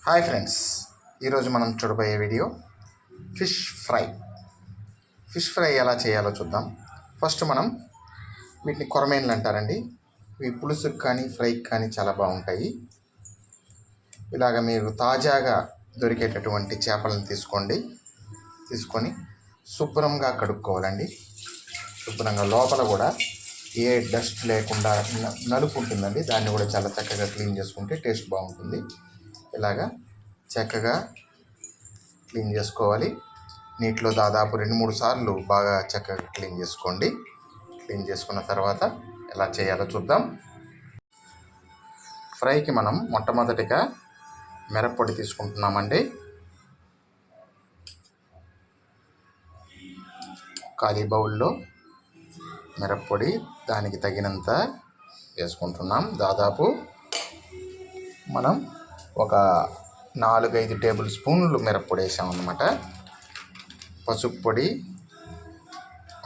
Hi friends, ఈరోజు మనం చూడబోయే video fish fry. Fish fry ఎలా చేయాలో చూద్దాం. ఫస్ట్ మనం వీటిని కొరమేన్లు అంటారండి. ఇవి పులుసుకి కానీ ఫ్రైకి కానీ చాలా బాగుంటాయి. ఇలాగ మీరు తాజాగా దొరికేటటువంటి చేపలను తీసుకొని శుభ్రంగా కడుక్కోవాలండి. శుభ్రంగా లోపల కూడా ఏ డస్ట్ లేకుండా నలుపు ఉంటుందండి, దాన్ని కూడా చాలా చక్కగా క్లీన్ చేసుకుంటే టేస్ట్ బాగుంటుంది. ఇలాగా చక్కగా క్లీన్ చేసుకోవాలి. నీటిలో దాదాపు 2-3 సార్లు బాగా చక్కగా క్లీన్ చేసుకోండి. క్లీన్ చేసుకున్న తర్వాత ఎలా చేయాలో చూద్దాం. ఫ్రైకి మనం మొట్టమొదటిగా మిరప్పొడి తీసుకుంటున్నామండి. ఖాళీ బౌల్లో మిరప్పొడి దానికి తగినంత వేసుకుంటున్నాం. దాదాపు మనం ఒక 4-5 టేబుల్ స్పూన్లు మిరప్పొడి వేసామన్నమాట. పసుపు పొడి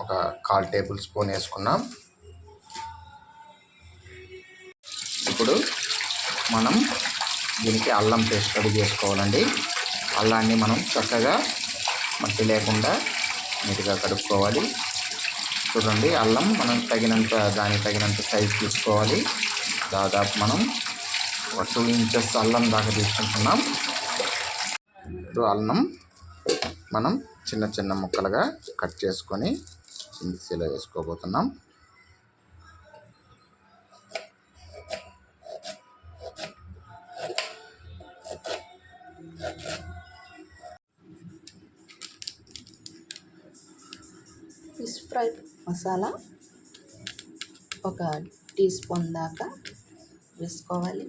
ఒక 1/4 టేబుల్ స్పూన్ వేసుకున్నాం. ఇప్పుడు మనం దీనికి అల్లం పేస్ట్ రెడీ చేసుకోవాలండి. అల్లాన్ని మనం చక్కగా మట్టి లేకుండా నీట్గా కడుక్కోవాలి. చూడండి, అల్లం మనం దానికి తగినంత సైజు తీసుకోవాలి. దాదాపు మనం ఒక 2 ఇంచెస్ అల్లం దాకా తీసుకుంటున్నాం. ఇప్పుడు అల్లం మనం చిన్న చిన్న ముక్కలుగా కట్ చేసుకొని మిక్సీలో వేసుకోబోతున్నాం. ఫిష్ ఫ్రై మసాలా ఒక టీ స్పూన్ దాకా వేసుకోవాలి.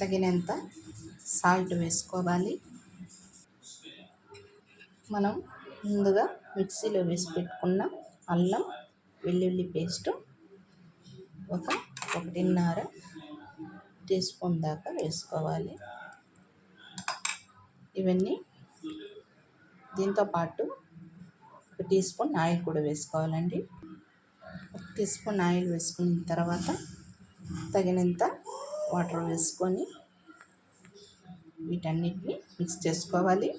తగినంత సాల్ట్ వేసుకోవాలి. మనం ముందుగా మిక్సీలో వేసి పెట్టుకున్న అల్లం వెల్లుల్లి పేస్ట్ ఒక 1.5 టీ స్పూన్ దాకా వేసుకోవాలి. ఇవన్నీ దీంతోపాటు 1 టీ స్పూన్ ఆయిల్ కూడా వేసుకోవాలండి. 1 టీ స్పూన్ ఆయిల్ వేసుకున్న తర్వాత తగినంత వాటర్ వేసుకొని వీటన్నిటిని మిక్స్ చేసుకోవాలి.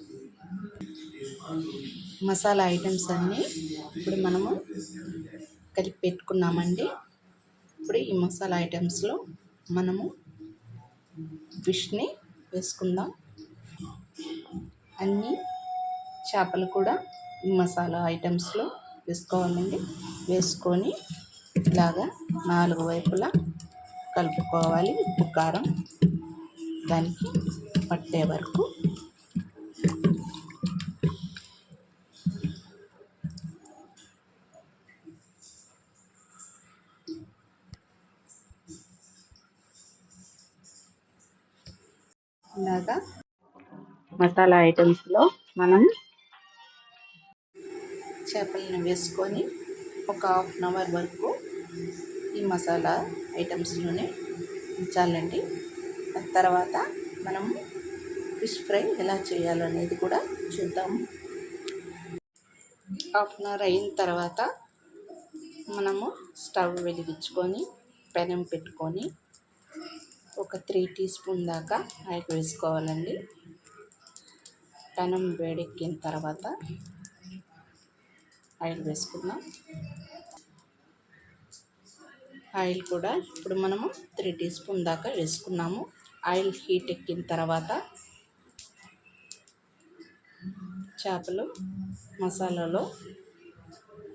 మసాలా ఐటమ్స్ అన్నీ ఇప్పుడు మనము కలిపి పెట్టుకున్నామండి. ఇప్పుడు ఈ మసాలా ఐటమ్స్లో మనము ఫిష్ని వేసుకుందాం. అన్ని చేపలు కూడా ఈ మసాలా ఐటమ్స్లో వేసుకోవాలండి. వేసుకొని ఇలాగా 4 వైపులా కలుపుకోవాలి. ఉప్పు కారం దానికి పట్టే వరకు ఇలాగా మసాలా ఐటమ్స్లో మనం చేపలను వేసుకొని ఒక 1/2 అవర్ వరకు ఈ మసాలా ఐటమ్స్లోనే ఉంచాలండి. తర్వాత మనం ఫిష్ ఫ్రై ఎలా చేయాలో అనేది కూడా చూద్దాము. 1/2 అవర్ అయిన తర్వాత మనము స్టవ్ వెలిగించుకొని పెనం పెట్టుకొని ఒక 3 టీ స్పూన్ దాకా ఆయిల్ వేసుకోవాలండి. పెనం వేడెక్కిన తర్వాత ఆయిల్ వేసుకుందాం. ఆయిల్ కూడా ఇప్పుడు మనము 3 టీ స్పూన్ దాకా వేసుకున్నాము. ఆయిల్ హీట్ ఎక్కిన తర్వాత చేపలు మసాలాలో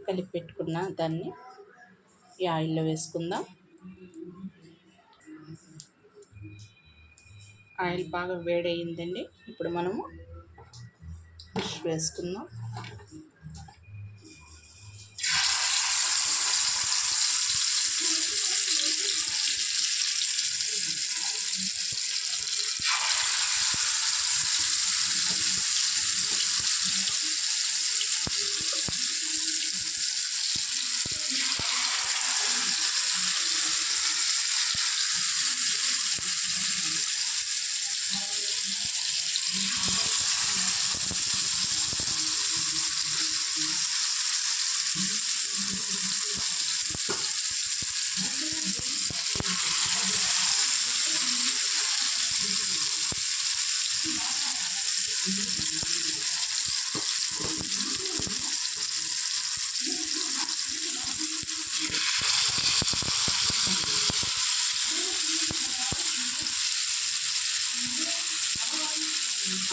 కలిపి పెట్టుకున్న దాన్ని ఈ ఆయిల్లో వేసుకుందాం. ఆయిల్ బాగా వేడయిందండి. ఇప్పుడు మనము ఫిష్ వేసుకుందాం.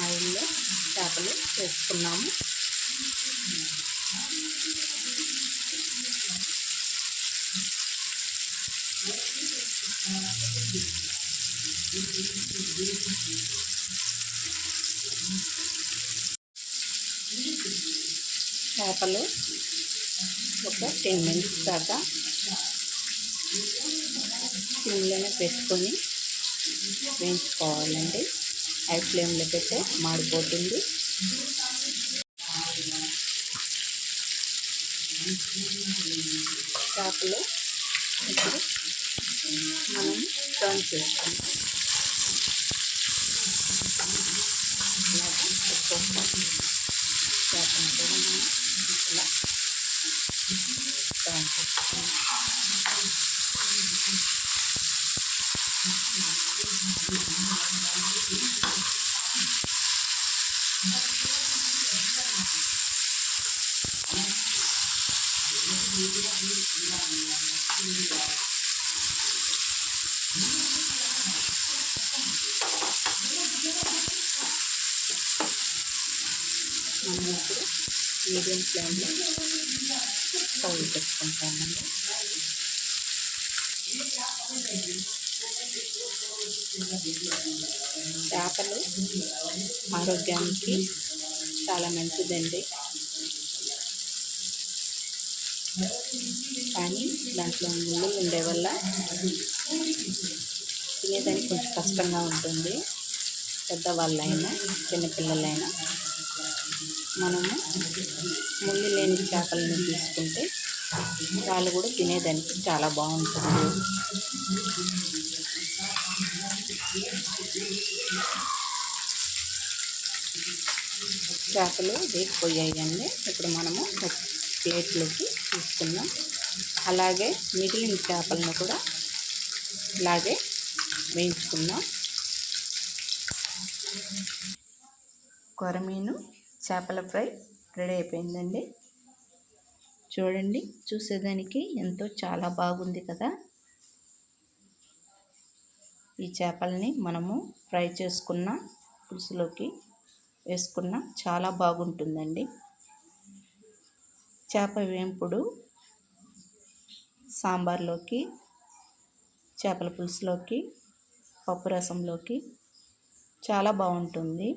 ఆయిల్లో చేపలు వేసుకున్నాము. చేపలు ఒక 10 మినిట్స్ దాకా సిమ్లోనే పెట్టుకొని వేయించుకోవాలండి. హై ఫ్లేమ్లో పెడితే మాడిపోతుంది. చేపలు ఇప్పుడు మనం టర్న్ చేసుకుంటాం. ఇలాగా ఒక్కొక్క చేపను కూడా మనం ఇలా టర్న్ చేసుకుంటాం. మనం ఇప్పుడు మీడియం ఫ్లేమ్లో స్టవ్ పెట్టుకుంటామండి. చేపలు ఆరోగ్యానికి చాలా మంచిదండి, కానీ దాంట్లో ముళ్ళు ఉండే వల్ల తినేదానికి కొంచెం కష్టంగా ఉంటుంది. పెద్దవాళ్ళైనా చిన్నపిల్లలైనా మనము ముళ్ళు లేని చేపలను తీసుకుంటే వాళ్ళు కూడా తినేదానికి చాలా బాగుంటుంది. చేపలు వేగిపోయాయండి. ఇప్పుడు మనము ఒక ప్లేట్లోకి తీసుకుందాం. అలాగే మిగిలిన చేపలను కూడా ఇలాగే వేయించుకుందాం. కొరమీను చేపల ఫ్రై రెడీ అయిపోయిందండి. చూడండి, చూసేదానికి ఎంతో చాలా బాగుంది కదా. ఈ చేపల్ని మనము ఫ్రై చేసుకున్న పులుసులోకి వేసుకున్న చాలా బాగుంటుందండి. చేప వేంపుడు సాంబార్లోకి, చేపల పులుసులోకి, పప్పు రసంలోకి చాలా బాగుంటుంది.